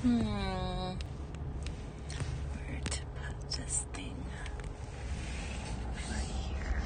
Where to put this thing? Right here.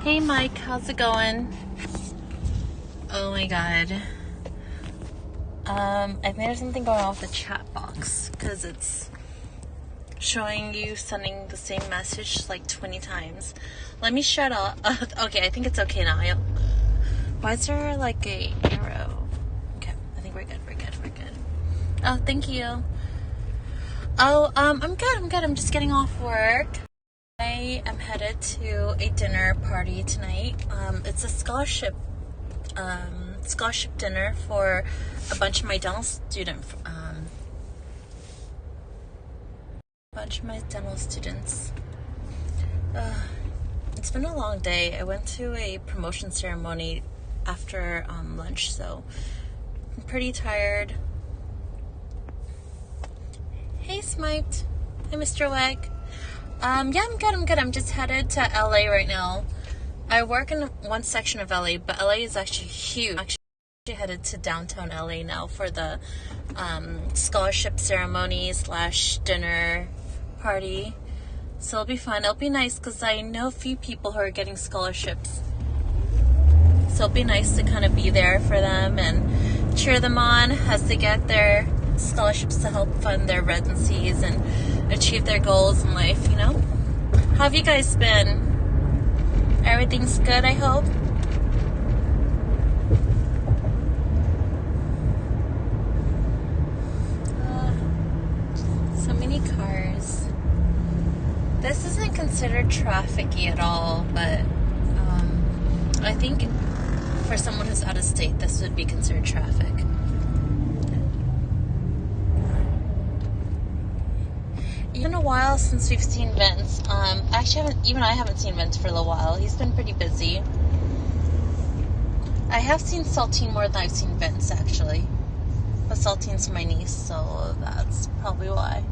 Hey Mike, how's it going? Oh my god. I think there's something going on with the chat box because it's showing you sending the same message like 20 times. Let me shut up. Okay, I think it's okay now. Why is there like a arrow? Okay, I think we're good. Oh, thank you. Oh, I'm good. I'm just getting off work. I am headed to a dinner party tonight. It's a scholarship dinner for a bunch of my dental students. It's been a long day. I went to a promotion ceremony after lunch, so I'm pretty tired. Hey, Smite. Hey, Mr. Wegg. Yeah, I'm good. I'm just headed to LA right now. I work in one section of LA, but LA is actually huge. I'm actually headed to downtown LA now for the scholarship ceremony / dinner party. So it'll be fun. It'll be nice because I know a few people who are getting scholarships. So it'll be nice to kind of be there for them and cheer them on as they get their scholarships to help fund their residencies and achieve their goals in life, you know? How have you guys been? Everything's good, I hope? So many cars. This isn't considered trafficy at all, but I think for someone who's out of state, this would be considered traffic. It's been a while since we've seen Vince. Actually, I haven't seen Vince for a little while. He's been pretty busy. I have seen Saltine more than I've seen Vince, actually. But Saltine's my niece, so that's probably why.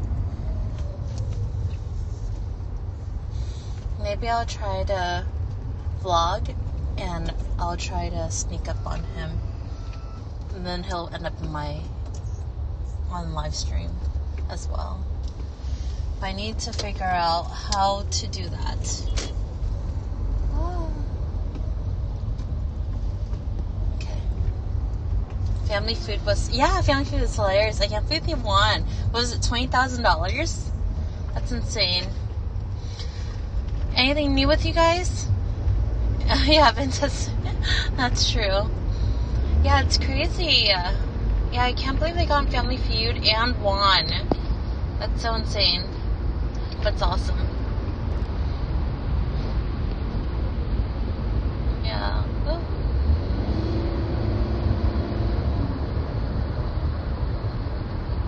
Maybe I'll try to vlog, and I'll try to sneak up on him. And then he'll end up on live stream as well. I need to figure out how to do that. Okay. Family food was hilarious. I can't believe they won. What was it, $20,000? That's insane. Anything new with you guys? Yeah, Vince, that's true. Yeah, it's crazy. Yeah, I can't believe they got on Family Feud and won. That's so insane. That's awesome. Yeah. Ooh.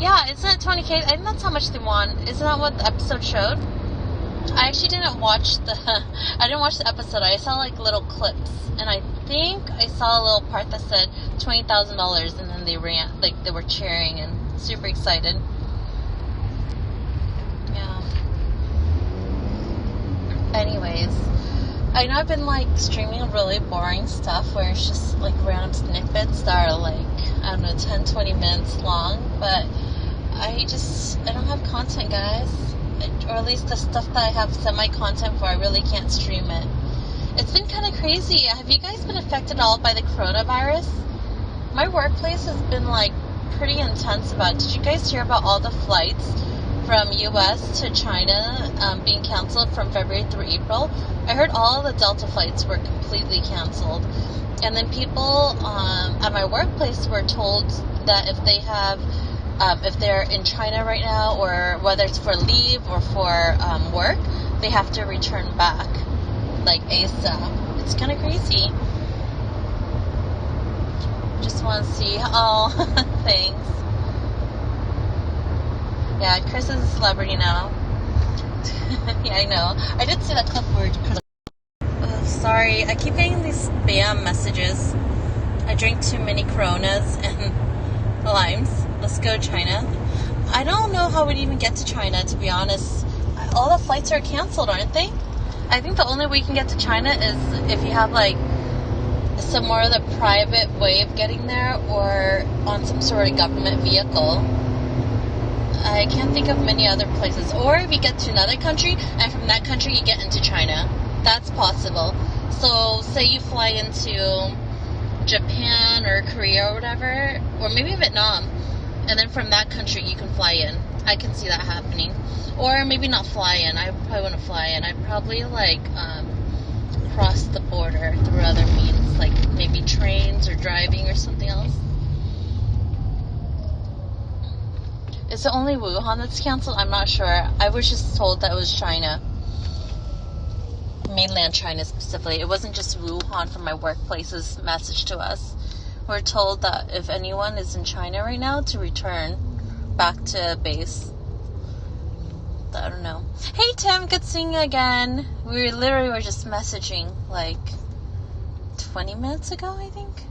Yeah, isn't it 20K? I think that's how much they won. Isn't that what the episode showed? I actually didn't watch the episode. I saw like little clips, and I think I saw a little part that said $20,000, and then they ran, like they were cheering and super excited. Yeah. Anyways, I know I've been like streaming really boring stuff where it's just like random snippets that are like, I don't know, 10-20 minutes long, but I don't have content, guys. Or at least the stuff that I have semi-content for, I really can't stream it. It's been kind of crazy. Have you guys been affected at all by the coronavirus? My workplace has been like pretty intense about it. Did you guys hear about all the flights from US to China being canceled from February through April? I heard all the Delta flights were completely canceled. And then people at my workplace were told that if they have if they're in China right now, or whether it's for leave or for work, they have to return back, like ASAP. It's kind of crazy. Just want to see. Oh, thanks. Yeah, Chris is a celebrity now. Yeah, I know. I did see that clip where Chris. Oh, sorry, I keep getting these spam messages. I drank too many Coronas and limes. Let's go China. I don't know how we'd even get to China, to be honest. All the flights are canceled, aren't they? I think the only way you can get to China is if you have like some more of the private way of getting there, or on some sort of government vehicle. I can't think of many other places. Or if you get to another country, and from that country you get into China. That's possible. So, say you fly into Japan or Korea or whatever, or maybe Vietnam, and then from that country you can fly in. I can see that happening. Or maybe not fly in. I probably wouldn't fly in. I'd probably cross the border through other means, like maybe trains or driving or something else. Is it only Wuhan that's canceled? I'm not sure. I was just told that it was China. Mainland China specifically. It wasn't just Wuhan from my workplace's message to us. We're told that if anyone is in China right now, to return back to base. I don't know. Hey Tim, good seeing you again. We literally were just messaging like 20 minutes ago, I think.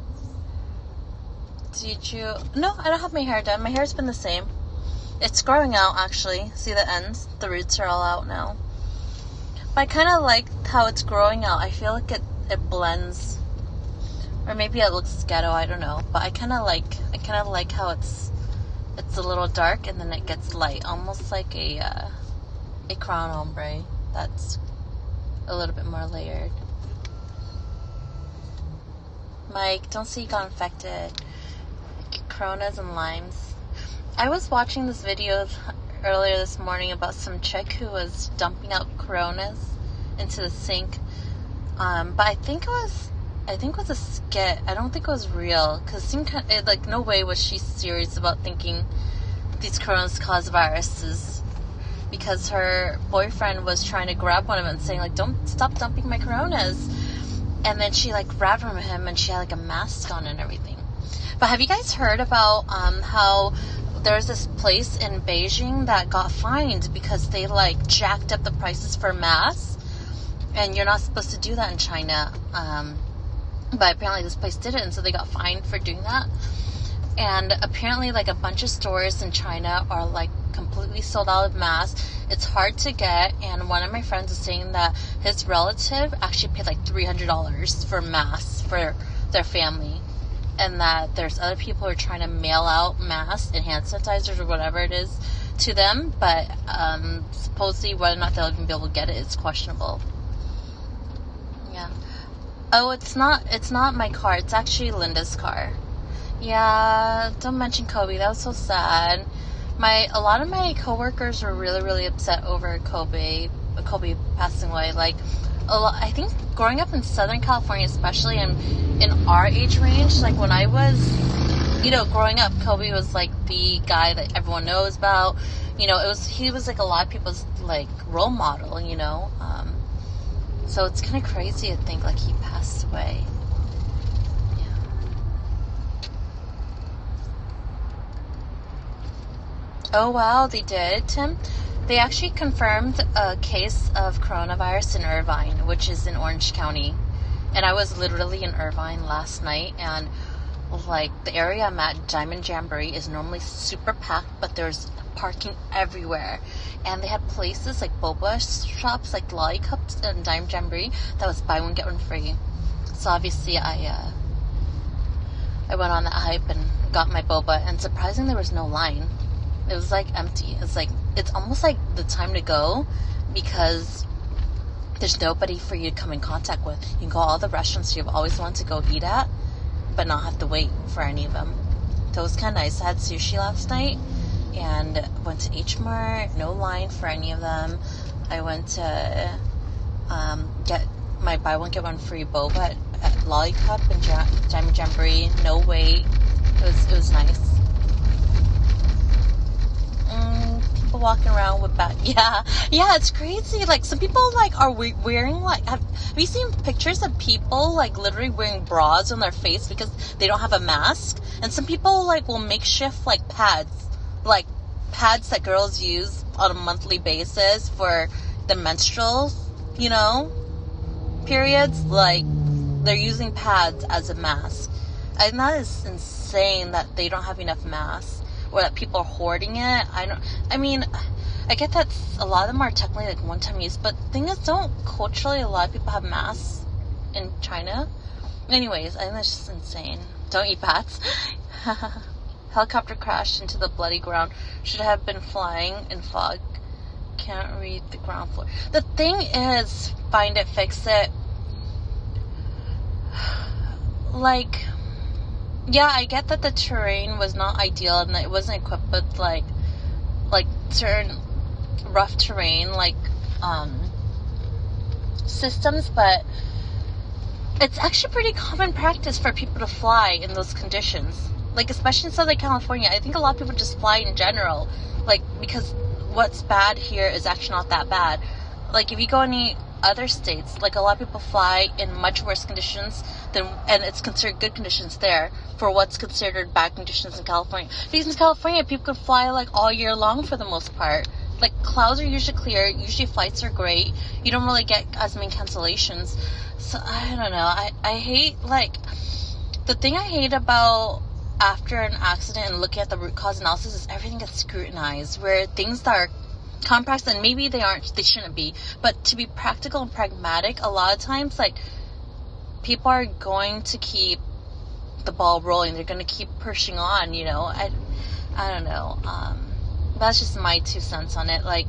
Did you... No, I don't have my hair done. My hair's been the same. It's growing out, actually. See the ends? The roots are all out now. But I kind of like how it's growing out. I feel like it blends. Or maybe it looks ghetto, I don't know. But I kind of like how it's a little dark and then it gets light. Almost like a crown ombre that's a little bit more layered. Mike, don't say you got infected. Coronas and limes. I was watching this video earlier this morning about some chick who was dumping out Coronas into the sink. But I think it was a skit. I don't think it was real, because it seemed like no way was she serious about thinking these Coronas cause viruses, because her boyfriend was trying to grab one of them and saying like, "Don't stop dumping my Coronas," and then she like grabbed from him and she had like a mask on and everything. But have you guys heard about how there's this place in Beijing that got fined because they like jacked up the prices for masks, and you're not supposed to do that in China, but apparently this place did it, and so they got fined for doing that. And apparently like a bunch of stores in China are like completely sold out of masks. It's hard to get, and one of my friends is saying that his relative actually paid like $300 for masks for their family, and that there's other people who are trying to mail out masks and hand sanitizers or whatever it is to them, but supposedly whether or not they'll even be able to get it is questionable. Yeah. Oh, it's not my car. It's actually Linda's car. Yeah, don't mention Kobe. That was so sad. A lot of my coworkers were really, really upset over Kobe passing away. Like, I think growing up in Southern California, especially in our age range, like when I was, growing up, Kobe was like the guy that everyone knows about. He was like a lot of people's like role model, so it's kind of crazy to think like he passed away. Yeah. Oh wow, they did, Tim. They actually confirmed a case of coronavirus in Irvine, which is in Orange County. And I was literally in Irvine last night, and like the area I'm at, Diamond Jamboree, is normally super packed, but there's parking everywhere. And they had places like boba shops, like lollipops and Diamond Jamboree, that was buy one get one free. So obviously I went on that hype and got my boba, and surprisingly there was no line. It was like empty. It's almost like the time to go, because there's nobody for you to come in contact with. You can go all the restaurants you've always wanted to go eat at, but not have to wait for any of them. So it was kind of nice. I had sushi last night and went to H Mart. No line for any of them. I went to get my buy one get one free boba at Lollipop and Diamond Jamboree. No wait. It was nice. walking around with yeah, it's crazy. Like, some people, like, are wearing, like, have you seen pictures of people, like, literally wearing bras on their face because they don't have a mask? And some people, like, will makeshift, like, pads that girls use on a monthly basis for the menstrual, periods. Like, they're using pads as a mask. And that is insane that they don't have enough masks, or that people are hoarding it. I get that a lot of them are technically, like, one-time use, but the thing is, don't culturally a lot of people have masks in China? Anyways, I think that's just insane. Don't eat bats. Helicopter crashed into the bloody ground. Should have been flying in fog. Can't read the ground floor. The thing is, find it, fix it. Like, yeah, I get that the terrain was not ideal and that it wasn't equipped with, like certain rough terrain, like, systems, but it's actually pretty common practice for people to fly in those conditions. Like, especially in Southern California, I think a lot of people just fly in general, like, because what's bad here is actually not that bad. Like, if you go any other states, like, a lot of people fly in much worse conditions and it's considered good conditions there for what's considered bad conditions in California. Because in California, people can fly, like, all year long for the most part. Like, clouds are usually clear, usually flights are great, you don't really get as many cancellations. So, I don't know, I hate, like, the thing I hate about after an accident and looking at the root cause analysis is everything gets scrutinized, where things that are complex, and maybe they shouldn't be, but to be practical and pragmatic, a lot of times, like, people are going to keep the ball rolling, they're going to keep pushing on, I don't know, that's just my 2 cents on it. Like,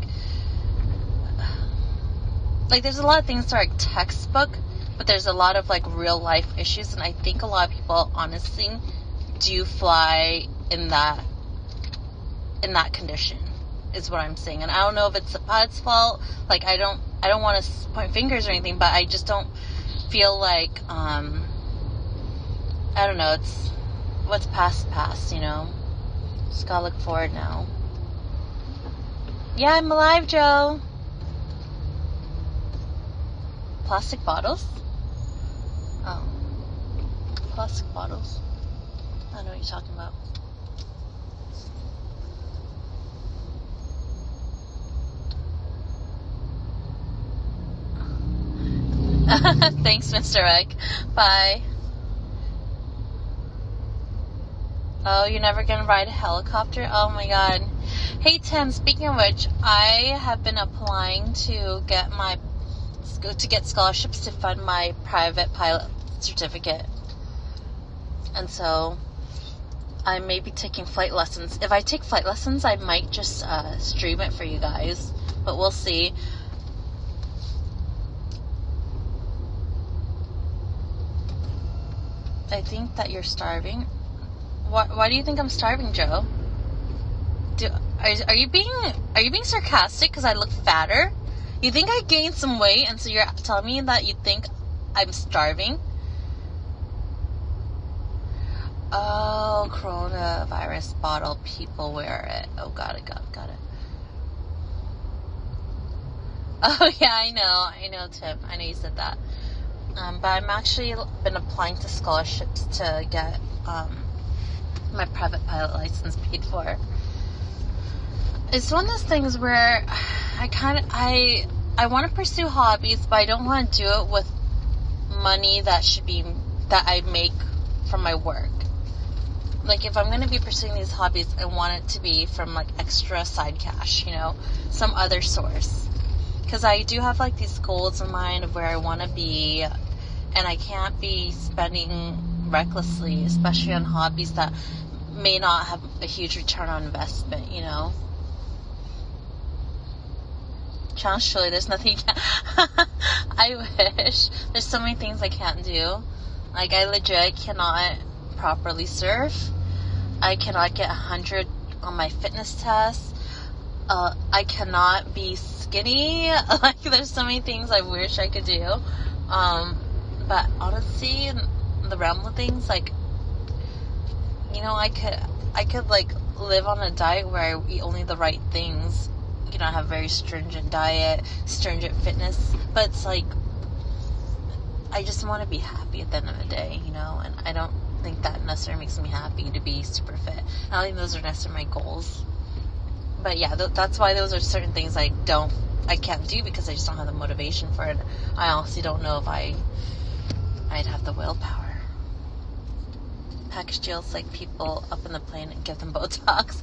there's a lot of things that are, like, textbook, but there's a lot of, like, real life issues, and I think a lot of people honestly do fly in that condition, is what I'm saying. And I don't know if it's the pilot's fault. Like, I don't want to point fingers or anything, but I just don't feel like, I don't know, it's what's past, just gotta look forward now. Yeah, I'm alive, Joe. Plastic bottles? Oh, plastic bottles. I don't know what you're talking about. Thanks, Mr. Egg. Bye. Oh, you're never gonna ride a helicopter? Oh my god. Hey, Tim, speaking of which, I have been applying to get scholarships to fund my private pilot certificate. And so I may be taking flight lessons. If I take flight lessons, I might just stream it for you guys, but we'll see. I think that you're starving. Why do you think I'm starving, Joe? Are you being sarcastic because I look fatter? You think I gained some weight, and so you're telling me that you think I'm starving? Oh, coronavirus bottle, people wear it. Oh, got it. Oh, yeah, I know, Tim. I know you said that. But I'm actually been applying to scholarships to get my private pilot license paid for. It's one of those things where I want to pursue hobbies, but I don't want to do it with money that I make from my work. Like, if I'm going to be pursuing these hobbies, I want it to be from, like, extra side cash, some other source. Because I do have, like, these goals in mind of where I want to be, and I can't be spending recklessly, especially on hobbies that may not have a huge return on investment, Challenge, there's nothing you can't. I wish. There's so many things I can't do. Like, I legit cannot properly surf. I cannot get 100 on my fitness test. I cannot be skinny. Like, there's so many things I wish I could do. But honestly, in the realm of things, like, I could like live on a diet where I eat only the right things I have a very stringent diet, stringent fitness, but it's like, I just want to be happy at the end of the day, and I don't think that necessarily makes me happy to be super fit. I don't think those are necessarily my goals. But yeah, that's why those are certain things I can't do, because I just don't have the motivation for it. I honestly don't know if I'd have the willpower. Package deals like people up in the plane and give them Botox.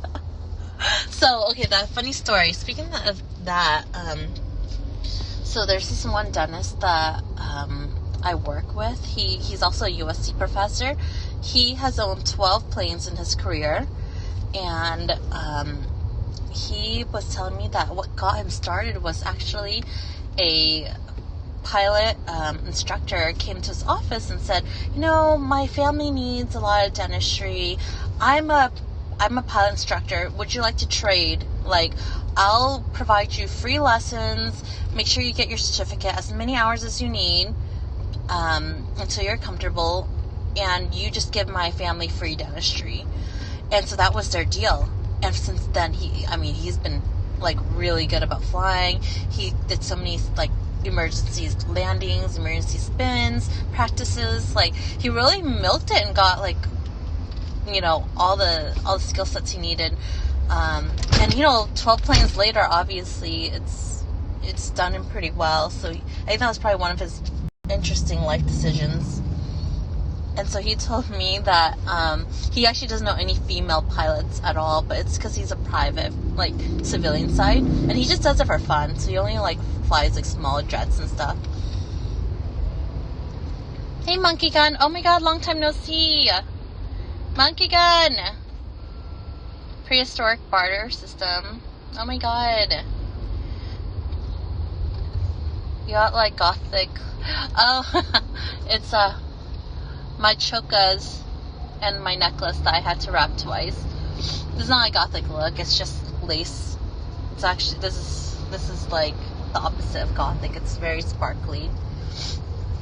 So, okay, that funny story. Speaking of that, so there's this one dentist that I work with. He's also a USC professor. He has owned 12 planes in his career, and he was telling me that what got him started was actually a pilot instructor came to his office and said, my family needs a lot of dentistry. I'm a pilot instructor. Would you like to trade? Like, I'll provide you free lessons. Make sure you get your certificate, as many hours as you need, until you're comfortable, and you just give my family free dentistry. And so that was their deal. And since then, he's been like really good about flying. He did so many like emergency landings, emergency spins, practices. Like, he really milked it and got like, all the skill sets he needed. And 12 planes later, obviously it's done him pretty well. So I think that was probably one of his interesting life decisions. And so he told me that he actually doesn't know any female pilots at all, but it's because he's a private, like, civilian side, and he just does it for fun. So he only like flies like small jets and stuff. Hey, Monkey Gun! Oh my God, long time no see. Monkey Gun. Prehistoric barter system. Oh my God. You got like gothic. Oh, it's my chokas and my necklace that I had to wrap twice. This is not a gothic look, it's just lace. It's actually, this is like the opposite of gothic. It's very sparkly.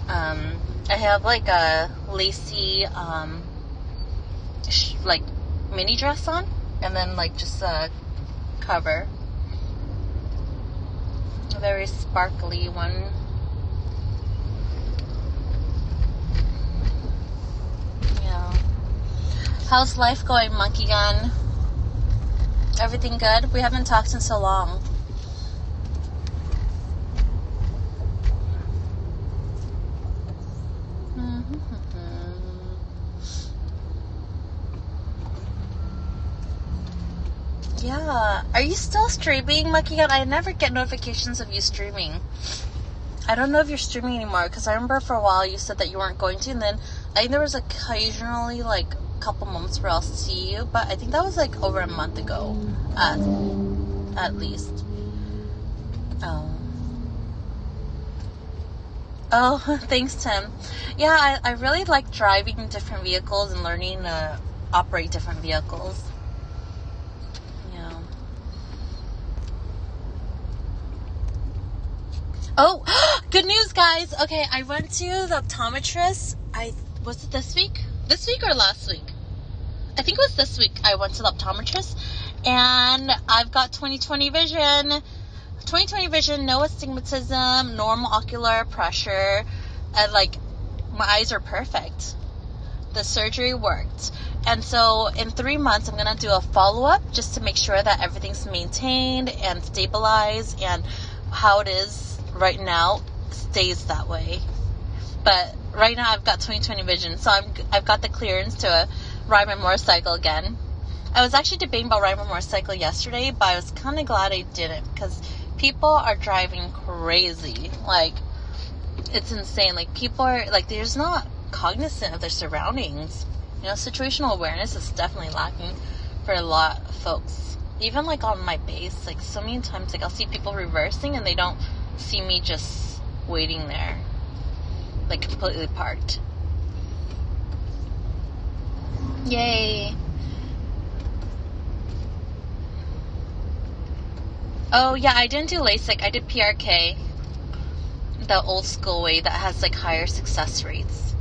I have like a lacy like mini dress on, and then like just a cover, a very sparkly one. How's life going, Monkey Gun? Everything good? We haven't talked in so long. Yeah. Are you still streaming, Monkey Gun? I never get notifications of you streaming. I don't know if you're streaming anymore, because I remember for a while you said that you weren't going to, and then I think there was occasionally like couple moments where I'll see you, but I think that was like over a month ago at least. Oh, thanks, Tim. Yeah, I really like driving different vehicles and learning to operate different vehicles. Yeah. Oh, good news, guys. Okay, I went to the optometrist. Was it this week? This week or last week? I think it was this week I went to the optometrist, and I've got 20/20 vision. 20/20 vision, no astigmatism, normal ocular pressure, and like my eyes are perfect. The surgery worked. And so in 3 months, I'm going to do a follow-up just to make sure that everything's maintained and stabilized, and how it is right now stays that way. But right now I've got 20/20 vision, so I've got the clearance to ride my motorcycle again. I was actually debating about riding my motorcycle yesterday, but I was kind of glad I didn't, because people are driving crazy. Like, it's insane. Like, people are, like, they're just not cognizant of their surroundings. Situational awareness is definitely lacking for a lot of folks. Even, like, on my base, like, so many times, like, I'll see people reversing, and they don't see me just waiting there, like, completely parked. Yay. Oh, yeah, I didn't do LASIK. I did PRK. The old school way that has, like, higher success rates.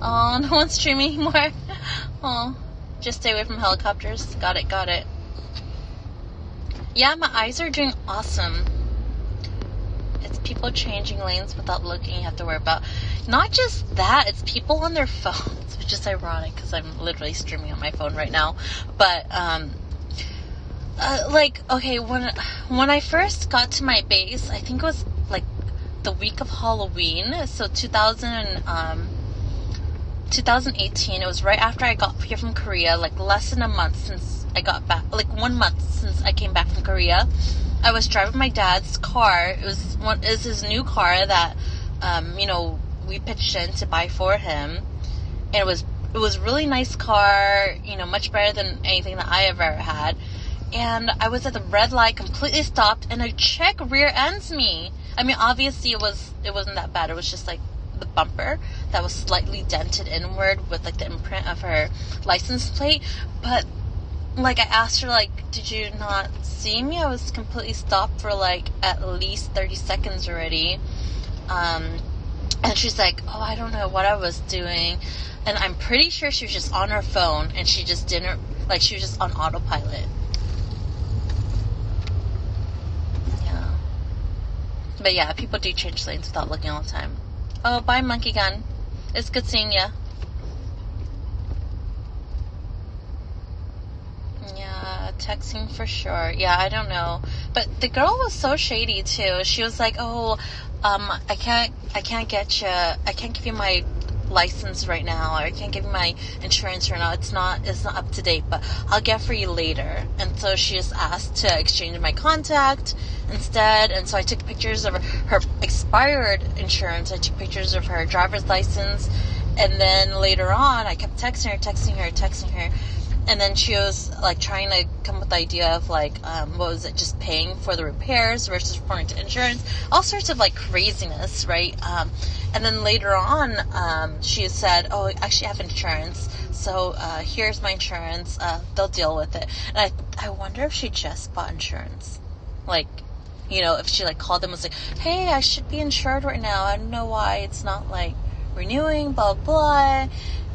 Oh, no one's streaming anymore. Oh, Just stay away from helicopters. Got it, got it. Yeah, my eyes are doing awesome. It's people changing lanes without looking you have to worry about. Not just that, it's people on their phones, which is ironic because I'm literally streaming on my phone right now. But, okay, when I first got to my base, I think it was, like, the week of Halloween, so 2018, it was right after I got here from Korea, like, less than a month since I got back, like, 1 month since I came back from Korea. I was driving my dad's car. It was his new car that, we pitched in to buy for him. And it was really nice car, much better than anything that I ever had. And I was at the red light, completely stopped, and a chick rear ends me. I mean, obviously it wasn't that bad. It was just like the bumper that was slightly dented inward with like the imprint of her license plate. But like I asked her, like, did you not see me? I was completely stopped for like at least 30 seconds already. And she's like, oh, I don't know what I was doing. And I'm pretty sure she was just on her phone and she just didn't, like, she was just on autopilot. Yeah. But yeah, people do change lanes without looking all the time. Oh, bye, Monkey Gun. It's good seeing ya. Yeah, texting for sure. Yeah, I don't know. But the girl was so shady too. She was like, oh, I can't give you my license right now, or I can't give you my insurance right now. It's not up to date, but I'll get for you later. And so she just asked to exchange my contact instead. And so I took pictures of her expired insurance. I took pictures of her driver's license. And then later on, I kept texting her. And then she was, like, trying to come with the idea of, like, what was it, just paying for the repairs versus reporting to insurance. All sorts of, like, craziness, right? And then later on, she said, oh, I actually have insurance. So here's my insurance. They'll deal with it. And I wonder if she just bought insurance. Like, if she, like, called them and was like, hey, I should be insured right now. I don't know why it's not, like, renewing, blah, blah.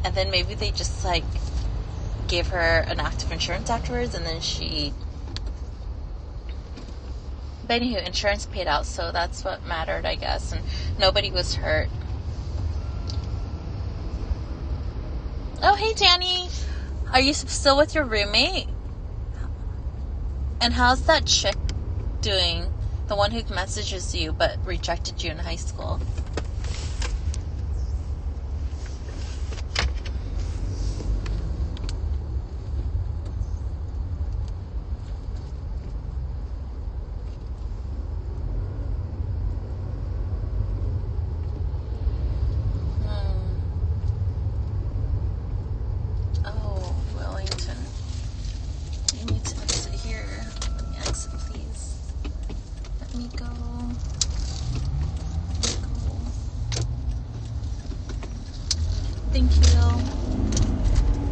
And then maybe they just, like, gave her an active insurance afterwards, and then but anywho, insurance paid out, so that's what mattered, I guess, and nobody was hurt. Oh, hey, Danny, are you still with your roommate? And how's that chick doing, the one who messages you but rejected you in high school?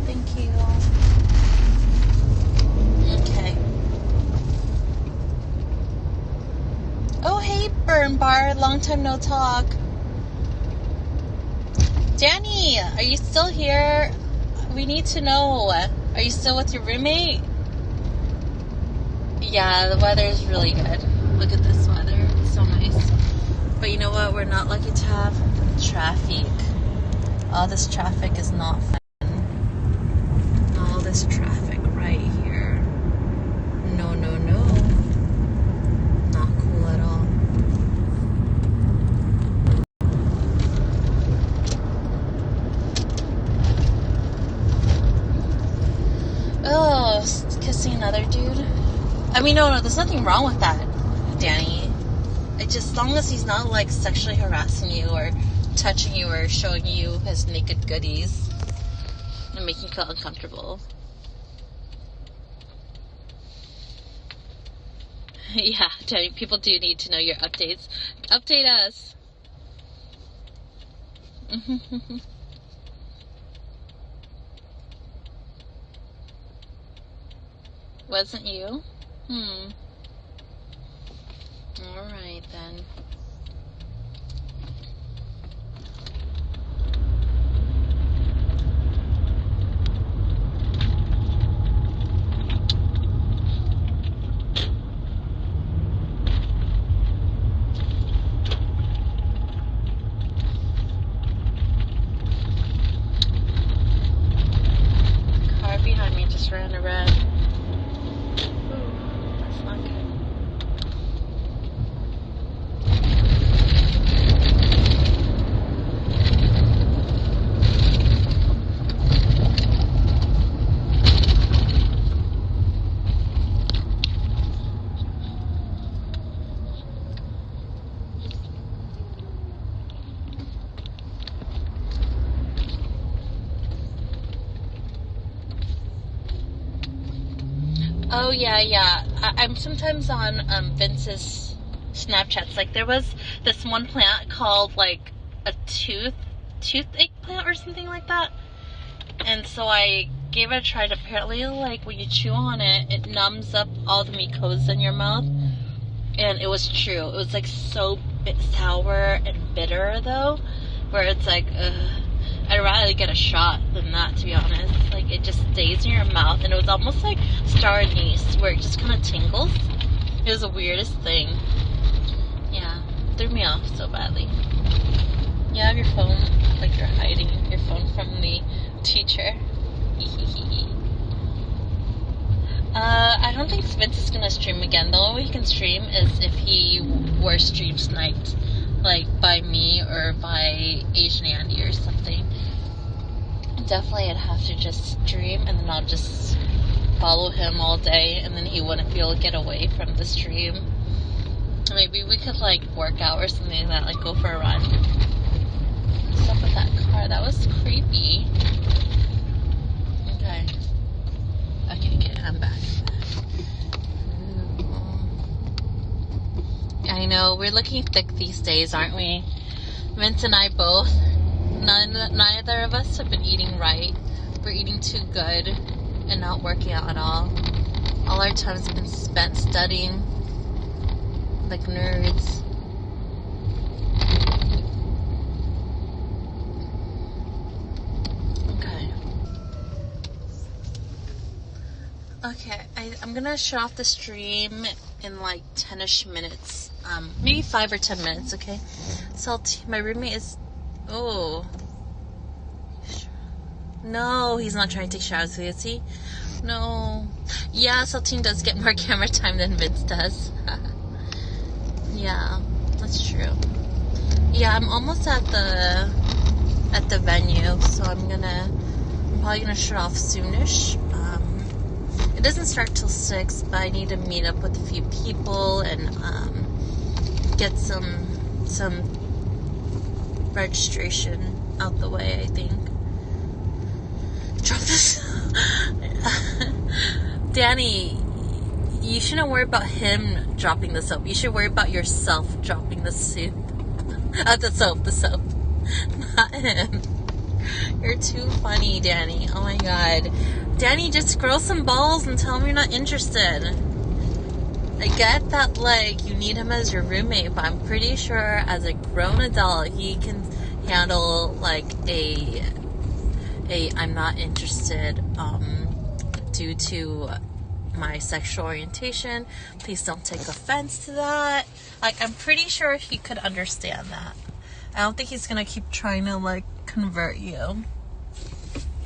Thank you. Okay. Oh, hey, Burn Bar. Long time no talk. Danny, are you still here? We need to know. Are you still with your roommate? Yeah, the weather is really good. Look at this weather. It's so nice. But you know what? We're not lucky to have traffic. All this traffic is not fun. All this traffic right here. No. Not cool at all. Oh, kissing another dude. I mean, no, there's nothing wrong with that, Danny. It's just as long as he's not, like, sexually harassing you or touching you or showing you his naked goodies and making you feel uncomfortable. Yeah, Danny, people do need to know your updates. Update us. Wasn't you? Alright then. just ran a red. Ooh, that's not good. Oh, yeah. I'm sometimes on Vince's Snapchats. Like, there was this one plant called, like, a toothache plant or something like that. And so I gave it a try. Apparently, like, when you chew on it, it numbs up all the mucosa in your mouth. And it was true. It was, like, so sour and bitter, though, where it's like, ugh. I'd rather get a shot than that, to be honest. Like, it just stays in your mouth, and it was almost like star anise, where it just kind of tingles. It was the weirdest thing. Yeah, threw me off so badly. You have your phone, like you're hiding your phone from the teacher. I don't think Vince is gonna stream again. The only way he can stream is if he were stream sniped, like by me or by Asian Andy or something. Definitely I'd have to just stream, and then I'll just follow him all day, and then he wouldn't be able to get away from the stream. Maybe we could like work out or something like that, like go for a run. What's up with that car? That was creepy. Okay, I'm back. I know, we're looking thick these days, aren't we? Vince and I both. Neither of us have been eating right. We're eating too good and not working out at all. All our time's been spent studying like nerds. Okay, I'm gonna shut off the stream in like 10-ish minutes. Maybe 5 or 10 minutes, okay? Salty, my roommate is... Oh. No, he's not trying to take showers, is he? No. Yeah, Saltine does get more camera time than Vince does. Yeah, that's true. Yeah, I'm almost at the venue, so I'm probably gonna shut off soonish. It doesn't start till 6, but I need to meet up with a few people and get some registration out the way, I think. Drop this. Danny, you shouldn't worry about him dropping the soap. You should worry about yourself dropping the soup. The soap. Not him. You're too funny, Danny. Oh my god. Danny, just grow some balls and tell him you're not interested. I get that, like, you need him as your roommate, but I'm pretty sure as a grown adult, he can handle, like, a I'm not interested, due to my sexual orientation. Please don't take offense to that. Like, I'm pretty sure he could understand that. I don't think he's gonna keep trying to, like, convert you.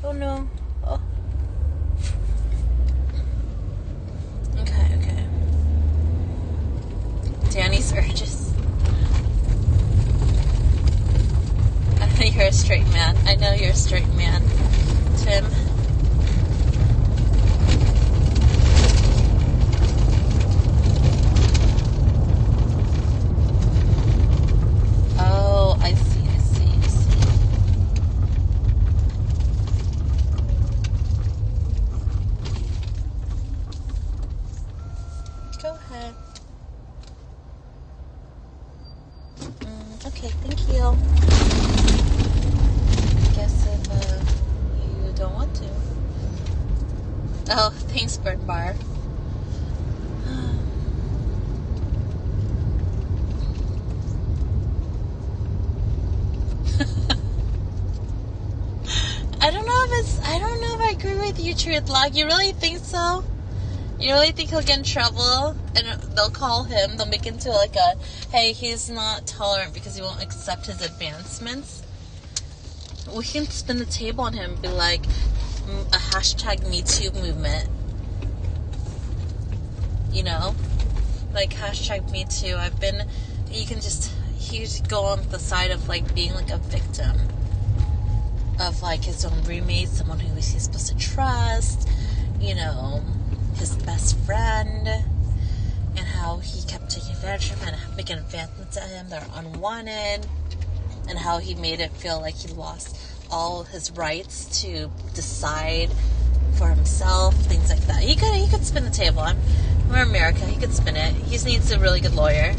Oh, no. Oh. Okay. Danny's urges. I know you're a straight man. I know you're a straight man, Tim. Oh, I see. Go ahead. Okay, thank you. I guess if you don't want to. Oh, thanks, Bird Bar. I don't know if I agree with you, Truth Log. You really think so? You really think he'll get in trouble? And they'll call him, they'll make it into like a, hey, he's not tolerant because he won't accept his advancements. We can spin the table on him and be like, a hashtag Me Too movement. You know? Like, hashtag Me Too. He's go on the side of, like, being, like, a victim of, like, his own roommate, someone who he's supposed to trust, you know, his best friend, and how he kept taking advantage of him and making advancements at him that are unwanted, and how he made it feel like he lost all his rights to decide for himself, things like that. He could spin the table. We're America. He could spin it. He just needs a really good lawyer.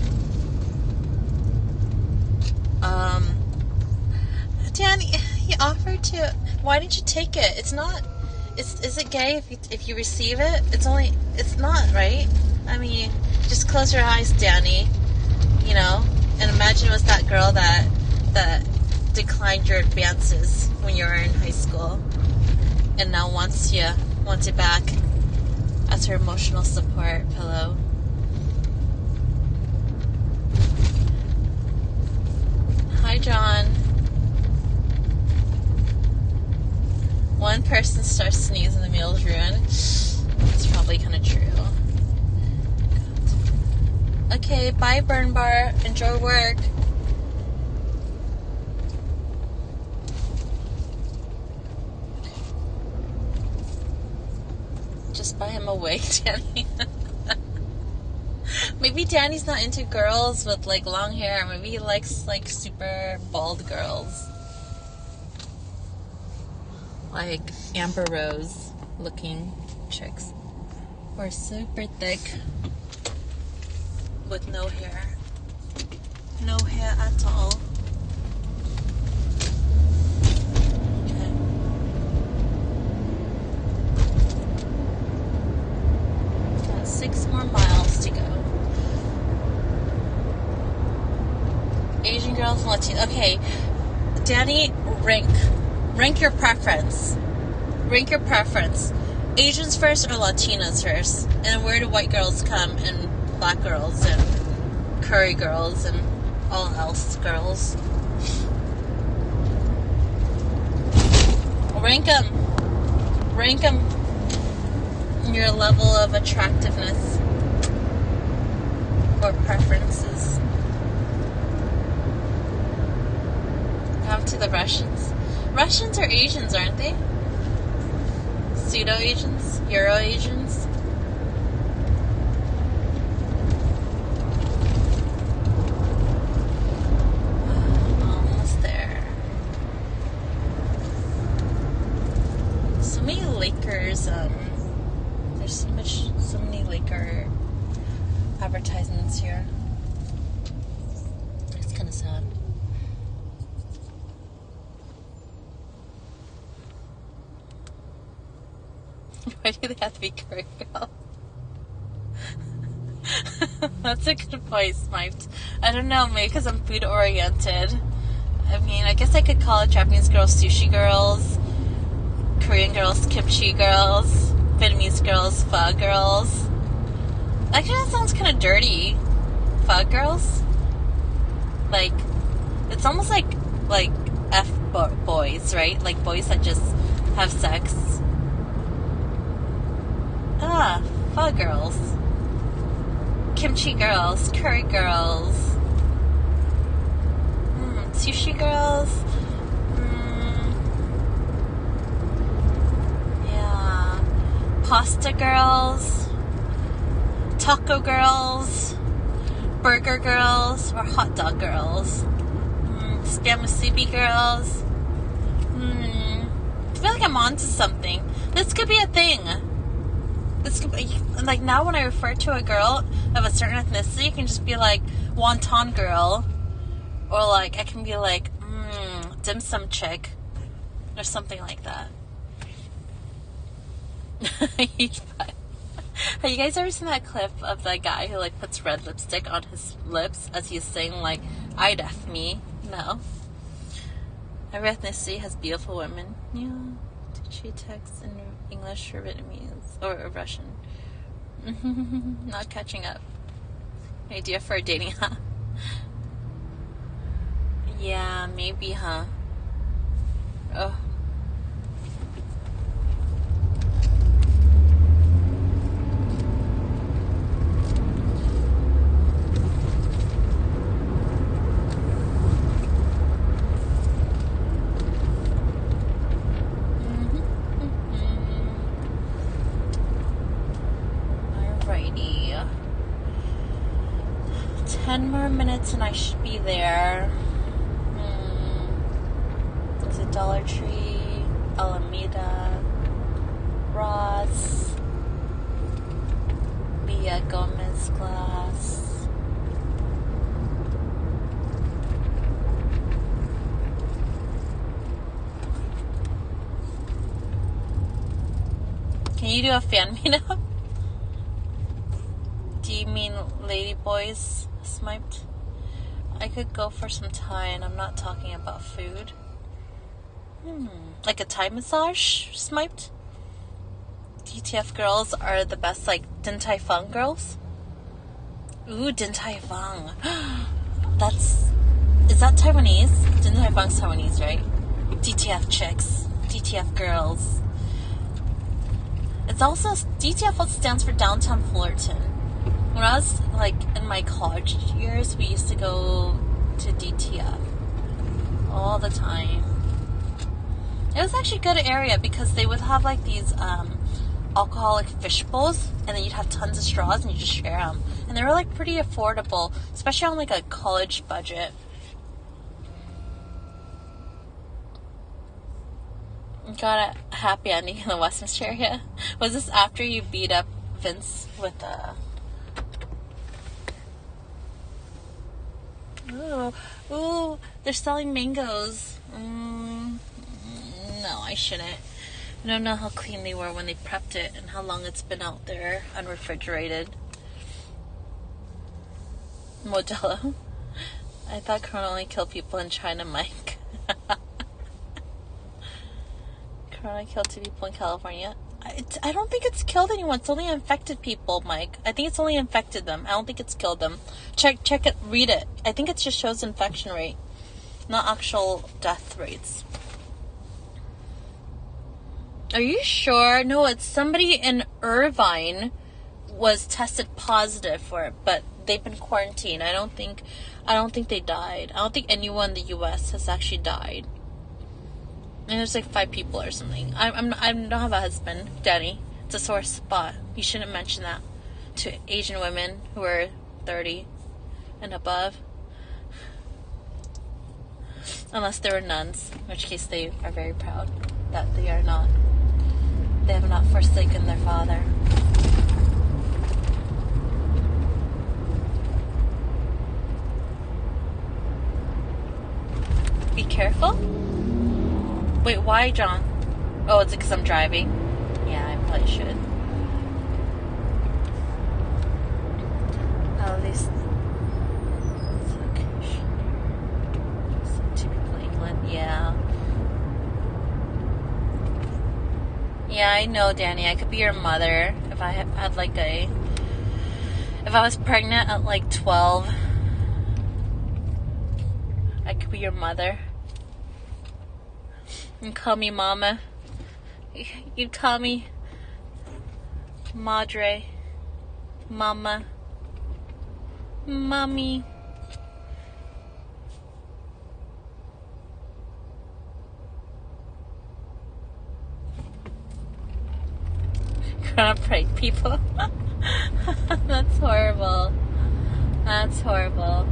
Danny, he offered to. Why didn't you take it? It's not. Is it gay if you receive it? It's not, right? I mean, just close your eyes, Danny. You know, and imagine it was that girl that declined your advances when you were in high school, and now wants it back as her emotional support pillow. Hi, John. One person starts sneezing, the meal's ruined. It's probably kind of true. God. Okay, bye, Burn Bar. Enjoy work. Just buy him a wig, Danny. Maybe Danny's not into girls with, like, long hair. Maybe he likes, like, super bald girls. Like Amber Rose looking chicks. Or super thick with no hair. No hair at all. Okay. Got 6 more miles to go. Asian girls and Latino. Okay, Danny, rank your preference. Rank your preference. Asians first or Latinas first? And where do white girls come? And black girls and curry girls and all else girls? Rank them. Rank them. Your level of attractiveness or preferences. Have to the Russians. Russians are Asians, aren't they? Pseudo-Asians? Euro-Asians? Almost there. So many Lakers, there's so many Laker advertisements here. It's kind of sad. Why do they have to be curry girls? That's a good point, Smiped. I don't know, maybe because I'm food oriented. I mean, I guess I could call it Japanese girls sushi girls, Korean girls kimchi girls, Vietnamese girls pho girls. That kind of sounds kind of dirty. Pho girls? Like, it's almost like boys, right? Like boys that just have sex. Pho girls, kimchi girls, curry girls, sushi girls, yeah, pasta girls, taco girls, burger girls, or hot dog girls, spam musubi girls. I feel like I'm onto something. This could be a thing. This could be, like, now when I refer to a girl of a certain ethnicity, it can just be like wonton girl, or like I can be like dim sum chick, or something like that. Have you guys ever seen that clip of that guy who like puts red lipstick on his lips as he's saying like "I def me"? No. Every ethnicity has beautiful women. Yeah. Did she text in English or Vietnamese or Russian? Not catching up. Idea for a dating app? Yeah, maybe, huh? Oh. 10 more minutes and I should be there. Is it Dollar Tree, Alameda, Ross, Villa Gomez Glass. Can you do a fan meetup? Do you mean ladyboys, Smiped? I could go for some Thai, and I'm not talking about food. Like a Thai massage, Smiped? DTF girls are the best, like Din Tai Fung girls? Ooh, Din Tai Fung. Is that Taiwanese? Din Tai Fung's Taiwanese, right? DTF chicks. DTF girls. It's also, DTF also stands for Downtown Fullerton. When I was, like, in my college years, we used to go to DTF all the time. It was actually a good area because they would have, like, these, alcoholic fish bowls, and then you'd have tons of straws, and you just share them. And they were, like, pretty affordable, especially on, like, a college budget. Got a happy ending in the Westminster area. Was this after you beat up Vince with Ooh, they're selling mangoes. No, I shouldn't. I don't know how clean they were when they prepped it and how long it's been out there unrefrigerated. Modelo. I thought Corona only killed people in China, Mike. Corona killed 2 people in California. I don't think it's killed anyone. It's only infected people, Mike. I think it's only infected them. I don't think it's killed them. Check it. Read it. I think it just shows infection rate, not actual death rates. Are you sure? No, it's somebody in Irvine was tested positive for it, but they've been quarantined. I don't think they died. I don't think anyone in the U.S. has actually died. And there's like 5 people or something. I don't have a husband, Danny. It's a sore spot. You shouldn't mention that to Asian women who are 30 and above. Unless they were nuns, in which case they are very proud that they are not. They have not forsaken their father. Be careful? Wait, why, John? Oh, it's because I'm driving? Yeah, I probably should. At least... So 2 people in England, yeah. Yeah, I know, Danny. I could be your mother if I had like a... If I was pregnant at like 12, I could be your mother. You call me Mama. You call me Madre. Mama. Mommy. Gonna prank people. That's horrible. That's horrible.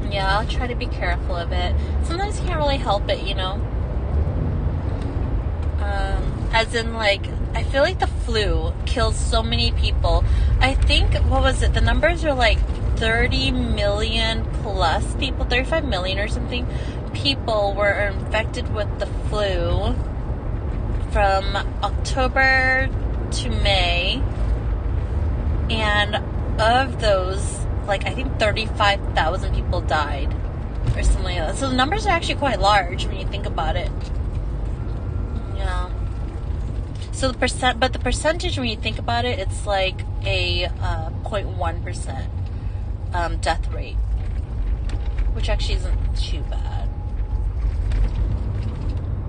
Yeah, I'll try to be careful of it. Sometimes you can't really help it, you know. As in, like, I feel like the flu kills so many people. I think, what was it? The numbers are like 30 million plus people, 35 million or something, people were infected with the flu from October to May. And of those, like, I think 35,000 people died or something like that. So the numbers are actually quite large when you think about it. Yeah. So the percentage when you think about it, it's like a 0.1% death rate, which actually isn't too bad.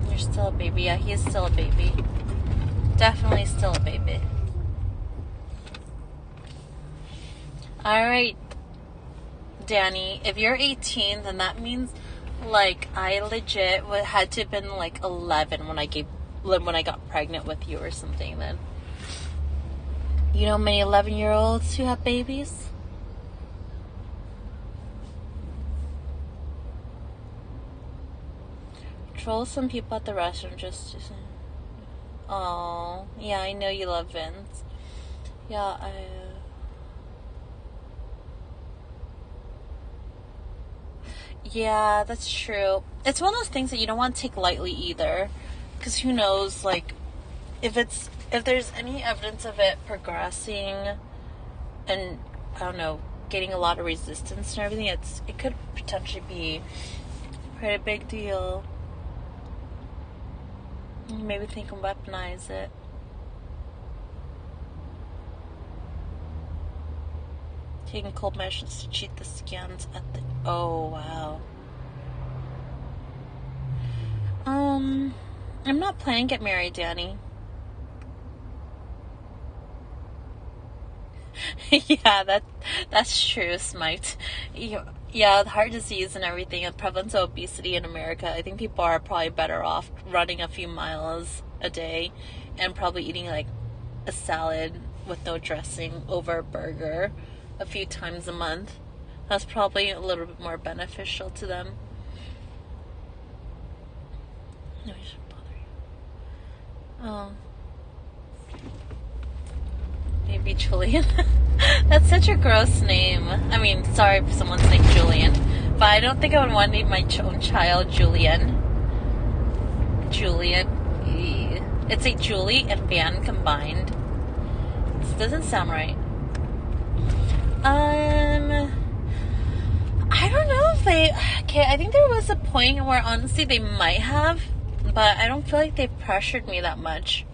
You're still a baby. Yeah, he is still a baby. Definitely still a baby. Alright, Danny, if you're 18, then that means, like, I legit had to have been, like, 11 when I got pregnant with you or something, then. You know many 11-year-olds who have babies? Troll some people at the restaurant just to say. Oh, yeah, I know you love Vince. Yeah, yeah, that's true. It's one of those things that you don't want to take lightly either. Because who knows, like, if there's any evidence of it progressing and, I don't know, getting a lot of resistance and everything, it could potentially be quite a big deal. Maybe they can weaponize it. Taking cold measures to cheat the scans at the... Oh, wow. I'm not planning to get married, Danny. Yeah, that's true, Smite. Yeah, heart disease and everything, and prevalence of obesity in America, I think people are probably better off running a few miles a day and probably eating like a salad with no dressing over a burger a few times a month. That's probably a little bit more beneficial to them. No, I shouldn't bother you. Oh. Maybe Julian. That's such a gross name. I mean, sorry if someone's named Julian, but I don't think I would want to name my own child Julian. Julian. It's a Julie and Van combined. This doesn't sound right. I don't know if they... Okay, I think there was a point where honestly they might have, but I don't feel like they pressured me that much.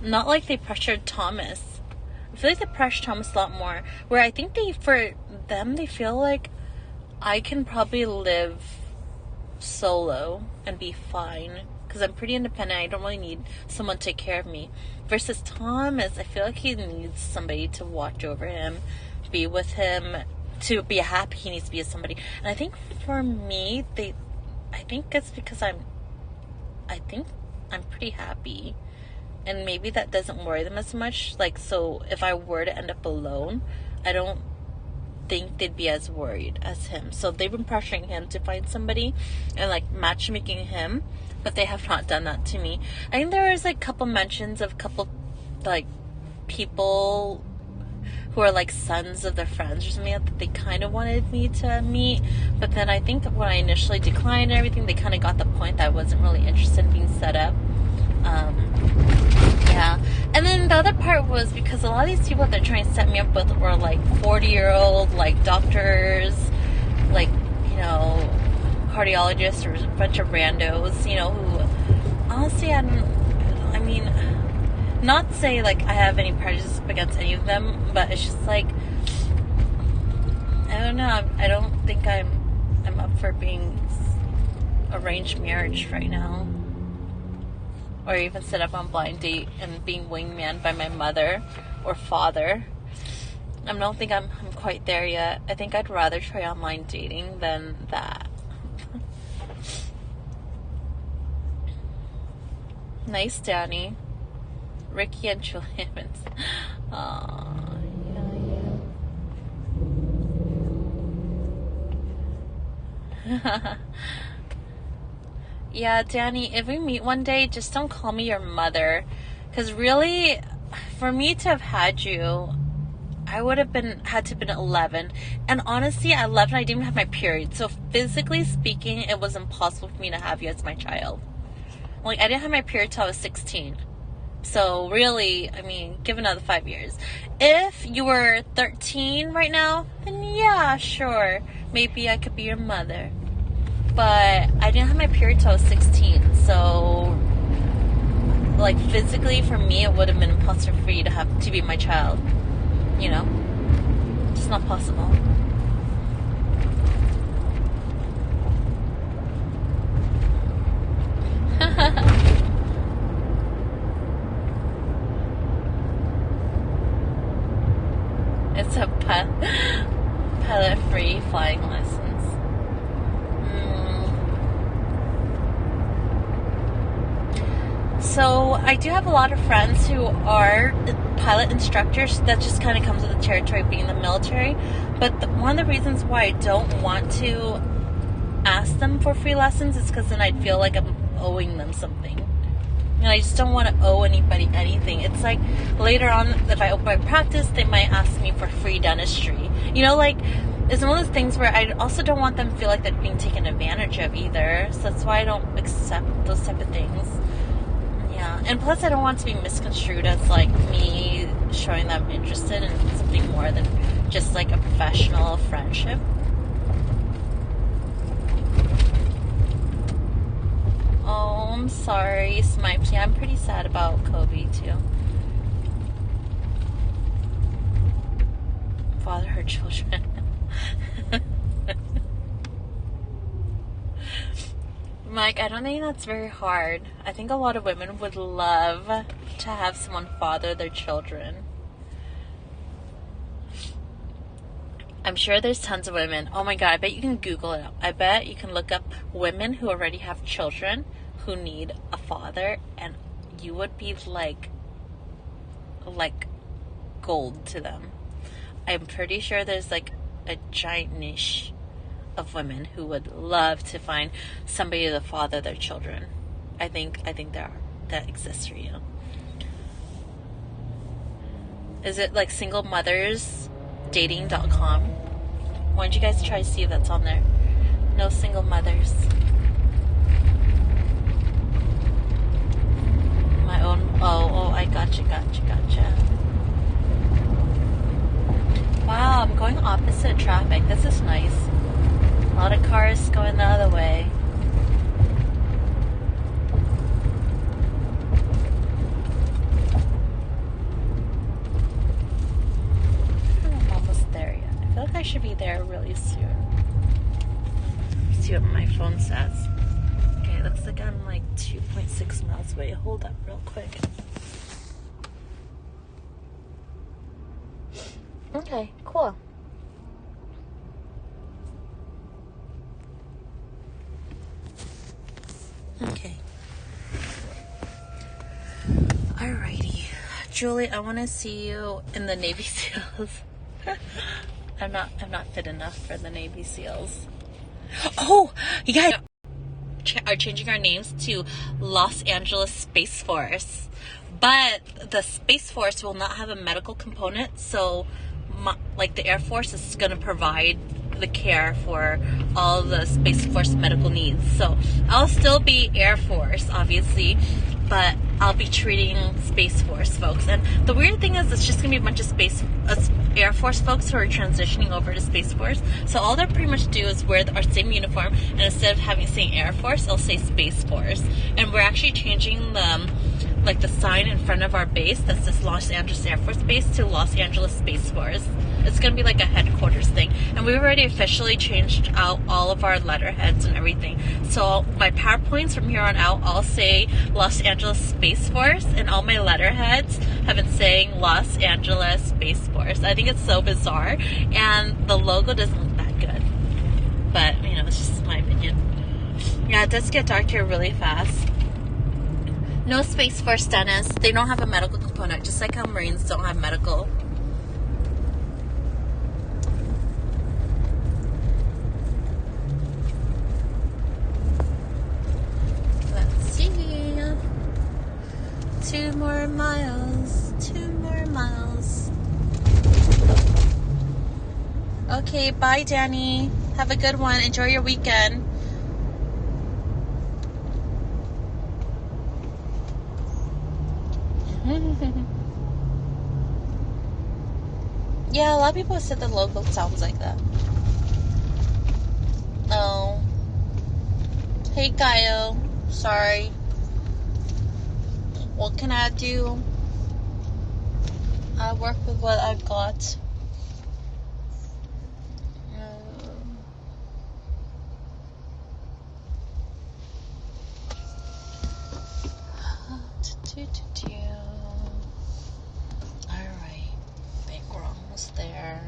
Not like they pressured Thomas. I feel like they pressured Thomas a lot more. Where I think they feel like I can probably live solo and be fine. Because I'm pretty independent. I don't really need someone to take care of me. Versus Thomas, I feel like he needs somebody to watch over him, be with him. To be happy, he needs to be with somebody. And I think for me, I think it's because I'm pretty happy. And maybe that doesn't worry them as much. Like, so if I were to end up alone, I don't think they'd be as worried as him. So they've been pressuring him to find somebody and like matchmaking him, but they have not done that to me. I think there was like couple mentions of like people who are like sons of their friends or something that they kind of wanted me to meet, but then I think when I initially declined and everything, they kind of got the point that I wasn't really interested in being set up. Yeah. And then the other part was because a lot of these people that they're trying to set me up with were like 40-year-old like doctors, like, you know, cardiologists or a bunch of randos, you know, who honestly I mean, not say like I have any prejudice against any of them, but it's just like, I don't know, I don't think I'm up for being arranged marriage right now. Or even set up on blind date and being wingman by my mother or father. I don't think I'm quite there yet. I think I'd rather try online dating than that. Nice, Danny. Ricky and Julian. Aww, yeah. Yeah, Danny, if we meet one day, just don't call me your mother. Because really, for me to have had you, I would have had to have been 11. And honestly, at 11, I didn't even have my period. So physically speaking, it was impossible for me to have you as my child. Like, I didn't have my period till I was 16. So really, I mean, give another 5 years. If you were 13 right now, then yeah, sure. Maybe I could be your mother. But I didn't have my period till I was 16, so like physically for me it would have been impossible for you to be my child, you know? It's not possible. It's a pilot-free flying license. So I do have a lot of friends who are pilot instructors. That just kind of comes with the territory of being in the military. But one of the reasons why I don't want to ask them for free lessons is because then I'd feel like I'm owing them something. And I just don't want to owe anybody anything. It's like later on, if I open my practice, they might ask me for free dentistry. You know, like, it's one of those things where I also don't want them to feel like they're being taken advantage of either. So that's why I don't accept those type of things. Yeah. And plus, I don't want it to be misconstrued as, like, me showing that I'm interested in something more than just, like, a professional friendship. Oh, I'm sorry, Smipes. Yeah, I'm pretty sad about Kobe, too. Father her children. Mike, I don't think that's very hard. I think a lot of women would love to have someone father their children. I'm sure there's tons of women. Oh my god, I bet you can Google it. I bet you can look up women who already have children who need a father, and you would be like gold to them. I'm pretty sure there's like a giant niche of women who would love to find somebody to father their children. I think that exists for you. Is it like singlemothersdating.com? Why don't you guys try to see if that's on there? No single mothers. My own. Oh, I gotcha. Wow, I'm going opposite traffic. This is nice. A lot of cars going the other way. I'm almost there yet. I feel like I should be there really soon. Let's see what my phone says. Okay, it looks like I'm like 2.6 miles away. Hold up real quick. Okay, cool. Okay. Alrighty. Julie, I want to see you in the Navy SEALs. I'm not fit enough for the Navy SEALs. Oh, you guys are changing our names to Los Angeles Space Force. But the Space Force will not have a medical component, so like the Air Force is going to provide the care for all the Space Force medical needs. So I'll still be Air Force, obviously, but I'll be treating Space Force folks. And the weird thing is, it's just going to be a bunch of Air Force folks who are transitioning over to Space Force. So all they'll pretty much do is wear our same uniform, and instead of having saying Air Force, they'll say Space Force. And we're actually changing the sign in front of our base that says Los Angeles Air Force Base to Los Angeles Space Force. It's going to be like a headquarters thing. And we've already officially changed out all of our letterheads and everything. So my PowerPoints from here on out all say Los Angeles Space Force, and all my letterheads have been saying Los Angeles Space Force. I think it's so bizarre, and the logo doesn't look that good. But, you know, it's just my opinion. Yeah, it does get dark here really fast. No Space Force, Dennis. They don't have a medical component, just like how Marines don't have medical. Let's see. 2 more miles. 2 more miles. Okay, bye, Danny. Have a good one. Enjoy your weekend. Yeah, a lot of people said the logo sounds like that. Oh. Hey, Gaio. Sorry. What can I do? I work with what I've got. Alright. I think we're almost there.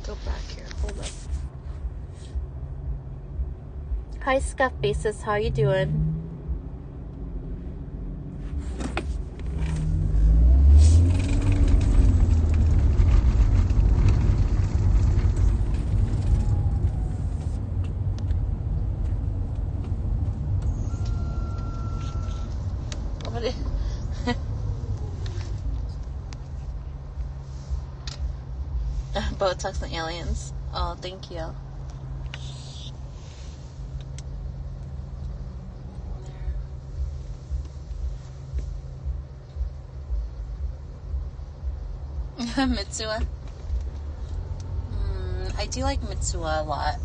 Go back here. Hold up. Hi, Scuff Basis. How you doing? Botox and aliens. Oh, thank you. Mitsuwa. I do like Mitsuwa a lot.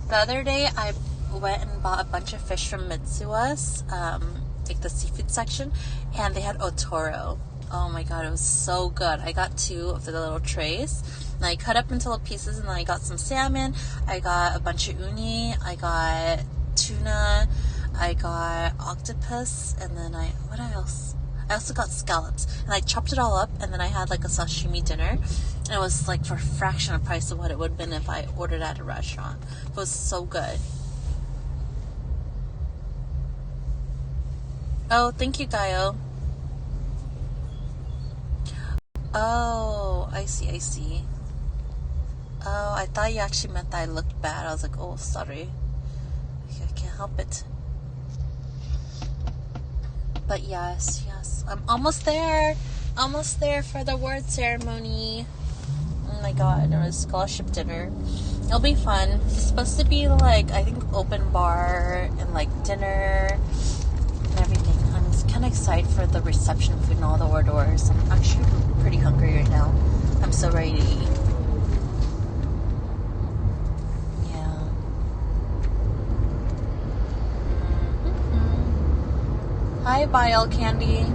The other day, I went and bought a bunch of fish from Mitsuwa's, like the seafood section, and they had otoro. Oh my god, it was so good. I got 2 of the little trays, and I cut up into little pieces, and then I got some salmon, I got a bunch of uni, I got tuna, I got octopus, and then what else? I also got scallops, and I chopped it all up, and then I had like a sashimi dinner, and it was like for a fraction of the price of what it would have been if I ordered at a restaurant. It was so good. Oh, thank you, Gaio. Oh, I see. Oh, I thought you actually meant that I looked bad. I was like, oh, sorry. I can't help it. But yes, I'm almost there. Almost there for the award ceremony. Oh my god, there was scholarship dinner. It'll be fun. It's supposed to be like, I think, open bar and like dinner and everything. I'm kind of excited for the reception food and all the hors d'oeuvres. I'm actually pretty hungry right now. I'm so ready to eat. Hi, Bile Candy.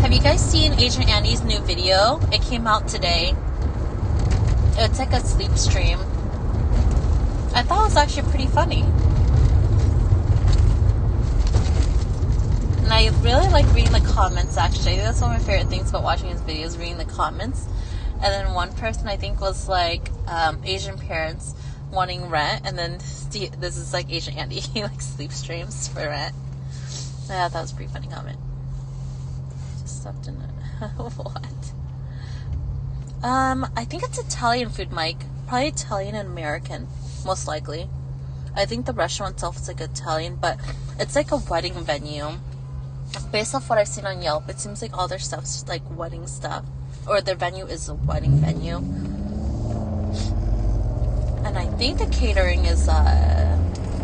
Have you guys seen Agent Andy's new video? It came out today. It's like a sleep stream. I thought it was actually pretty funny. And I really like reading the comments, actually. I think that's one of my favorite things about watching his videos, reading the comments. And then one person, I think, was like Asian parents wanting rent, and then this is like Asian Andy. He like sleep streams for rent. Yeah, that was a pretty funny comment. Just stuffed in it. What? I think it's Italian food, Mike. Probably Italian and American, most likely. I think the restaurant itself is like Italian, but it's like a wedding venue. Based off what I've seen on Yelp, it seems like all their stuff's like wedding stuff. Or their venue is a wedding venue. And I think the catering is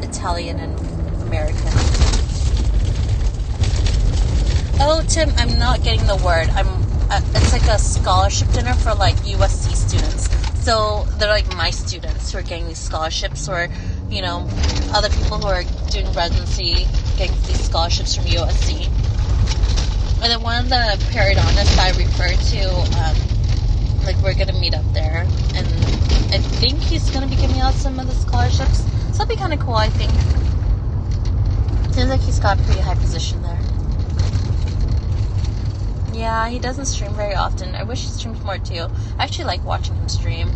Italian and American. Oh, Tim, I'm not getting the word. It's like a scholarship dinner for like USC students. So they're like my students who are getting these scholarships, or, you know, other people who are doing residency getting these scholarships from USC. And then one of the periodontists I referred to, like, we're going to meet up there. And I think he's going to be giving out some of the scholarships. So that'll be kind of cool, I think. Seems like he's got a pretty high position there. Yeah, he doesn't stream very often. I wish he streamed more, too. I actually like watching him stream.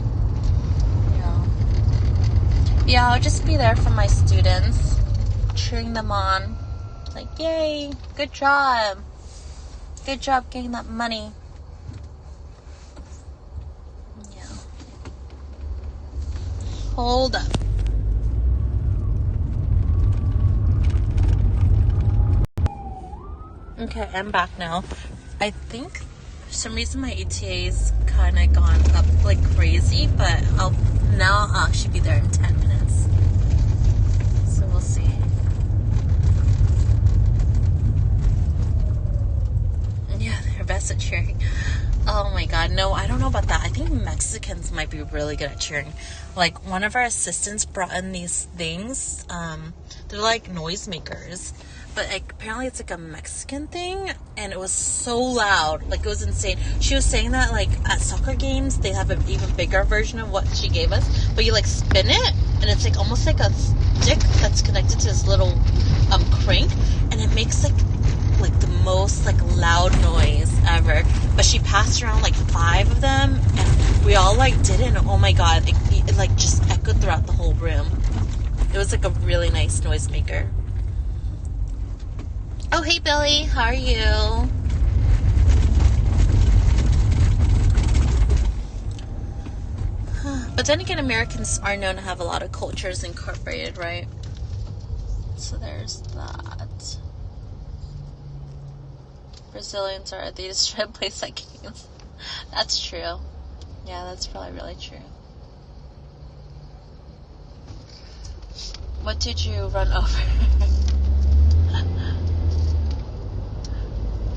Yeah, I'll just be there for my students, cheering them on. Like, yay, good job. Good job getting that money. Yeah. Hold up. Okay, I'm back now. I think for some reason my ETA's kind of gone up like crazy, but I'll actually be there in 10 minutes. So we'll see. Yeah, they're best at cheering. Oh my god, no, I don't know about that. I think Mexicans might be really good at cheering. Like, one of our assistants brought in these things. They're like noisemakers. But like, apparently it's like a Mexican thing, and it was so loud. Like, it was insane. She was saying that, like, at soccer games, they have an even bigger version of what she gave us. But you, like, spin it, and it's, like, almost like a stick that's connected to this little crank. And it makes, like the most, like, loud noise ever. But she passed around, like, 5 of them, and we all, like, did it. And oh, my God. It like, just echoed throughout the whole room. It was, like, a really nice noisemaker. Oh, hey, Billy. How are you? But then again, Americans are known to have a lot of cultures incorporated, right? So there's that. Brazilians are, they just try to play like games. That's true. Yeah, that's probably really true. What did you run over?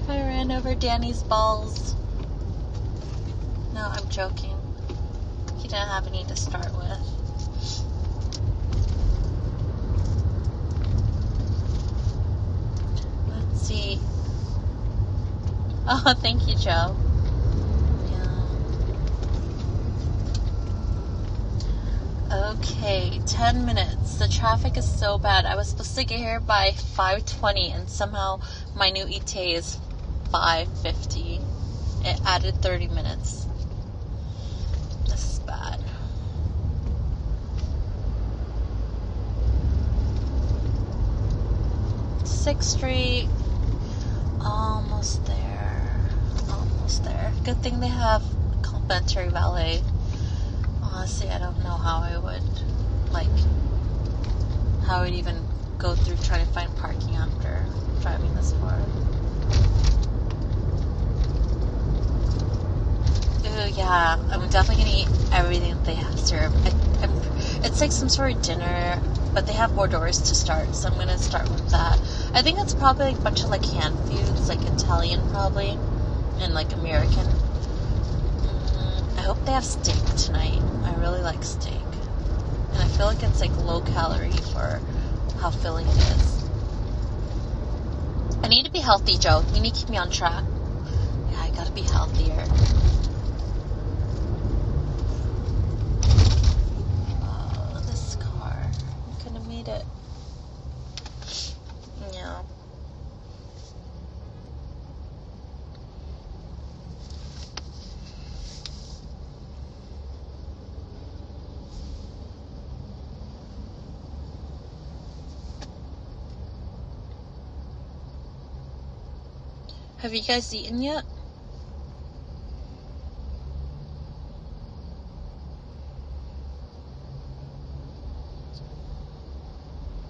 I ran over Danny's balls. No, I'm joking. He didn't have any to start with. Let's see. Oh, thank you, Joe. Yeah. Okay, 10 minutes. The traffic is so bad. I was supposed to get here by 5:20, and somehow my new ETA is 5:50. It added 30 minutes. This is bad. Sixth Street. Almost there. Almost there. Good thing they have complimentary valet. Honestly, I don't know how I would, how I would even go through trying to find parking after driving this far. Ooh, yeah, I'm definitely gonna eat everything that they have served. It's like some sort of dinner, but they have hors d'oeuvres to start, so I'm gonna start with that. I think it's probably like a bunch of like hand foods, like Italian probably, and like American. I hope they have steak tonight. I really like steak. And I feel like it's like low calorie for how filling it is. I need to be healthy, Joe. You need to keep me on track. Yeah, I gotta be healthier. Oh, this car. I couldn't have made it. Yeah. Have you guys eaten yet?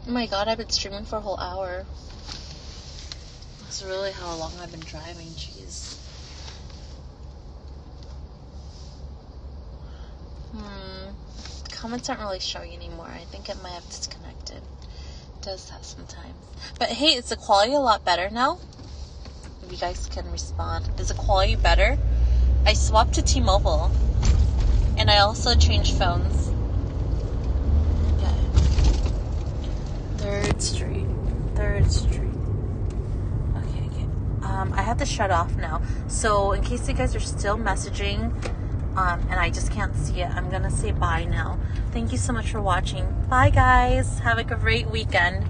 Oh my god, I've been streaming for a whole hour. That's really how long I've been driving, jeez. Comments aren't really showing anymore. I think it might have disconnected. It does that sometimes. But hey, is the quality a lot better now? If you guys can respond. Is the quality better? I swapped to T-Mobile. And I also changed phones. Okay. 3rd Street. 3rd Street. Okay. I have to shut off now. So in case you guys are still messaging, and I just can't see it, I'm gonna say bye now. Thank you so much for watching. Bye guys. Have a great weekend.